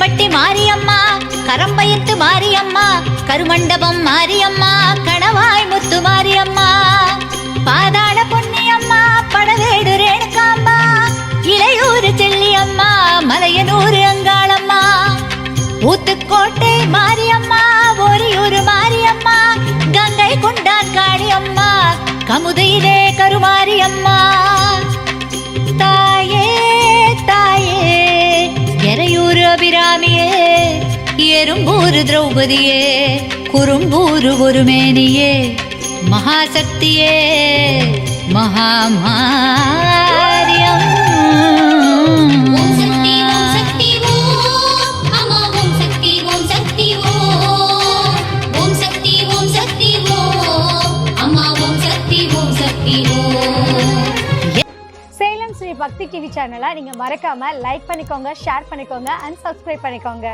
கருப்பட்டி மாரியம்மா, கரம்பயத்து மாரியம்மா, கருமண்டபம் மாரியம்மா, கணவாய் முத்து மாரியம்மா, பாதாள பொன்னியம்மா, படவேடு ரேணுகாம்பா, இளையூர் செல்லியம்மா, மலையனூர் அங்காளம்மா, ஊத்துக்கோட்டை மாரியம்மா, ஓரியூர் மாரியம்மா, கங்கை கொண்டான் காளியம்மா, கமுதையிலே கருமாரியம்மா. தாயே தாயே எரையூர் அபிராமியே, எறும்பூர் திரௌபதியே, குறும்பூர் ஒரு மேனியே, மகாசக்தியே மகாமாரியம். சேலம் ஸ்ரீ பக்தி டிவி சேனலை நீங்கள் மறக்காமல் லைக் பண்ணிக்கோங்க, ஷேர் பண்ணிக்கோங்க அண்ட் சப்ஸ்கிரைப் பண்ணிக்கோங்க.